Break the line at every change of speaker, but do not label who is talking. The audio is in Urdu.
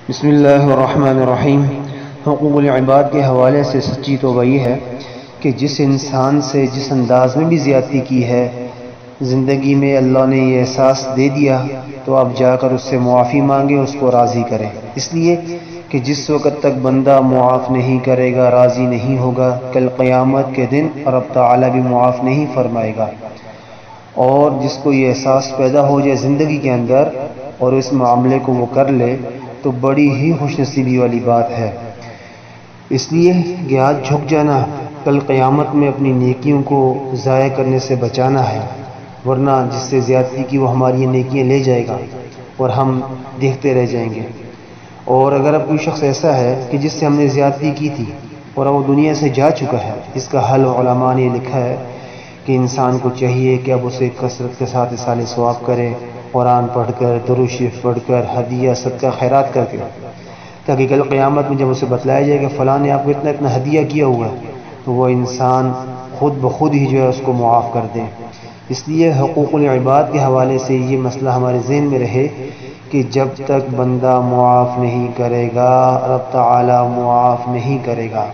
بسم اللہ الرحمن الرحیم۔ حقوق العباد کے حوالے سے سچی توبہ یہ ہے کہ جس انسان سے جس انداز میں بھی زیادتی کی ہے، زندگی میں اللہ نے یہ احساس دے دیا تو اب جا کر اس سے معافی مانگے، اس کو راضی کرے، اس لیے کہ جس وقت تک بندہ معاف نہیں کرے گا، راضی نہیں ہوگا، کل قیامت کے دن رب تعالیٰ بھی معاف نہیں فرمائے گا۔ اور جس کو یہ احساس پیدا ہو جائے زندگی کے اندر اور اس معاملے کو وہ کر لے تو بڑی ہی خوش نصیبی والی بات ہے، اس لیے کہ آج جھک جانا کل قیامت میں اپنی نیکیوں کو ضائع کرنے سے بچانا ہے، ورنہ جس سے زیادتی کی وہ ہماری یہ نیکیاں لے جائے گا اور ہم دیکھتے رہ جائیں گے۔ اور اگر اب کوئی شخص ایسا ہے کہ جس سے ہم نے زیادتی کی تھی اور اب وہ دنیا سے جا چکا ہے، اس کا حل علماء نے لکھا ہے کہ انسان کو چاہیے کہ اب اسے کثرت کے ساتھ اصالہ ثواب کرے، قرآن پڑھ کر، درود شریف پڑھ کر، ہدیہ صدقہ خیرات کر کے، تاکہ کل قیامت میں جب اسے بتلایا جائے کہ فلاں نے آپ کو اتنا اتنا ہدیہ کیا ہوا ہے تو وہ انسان خود بخود ہی جو ہے اس کو معاف کر دے۔ اس لیے حقوق العباد کے حوالے سے یہ مسئلہ ہمارے ذہن میں رہے کہ جب تک بندہ معاف نہیں کرے گا، رب تعالی معاف نہیں کرے گا۔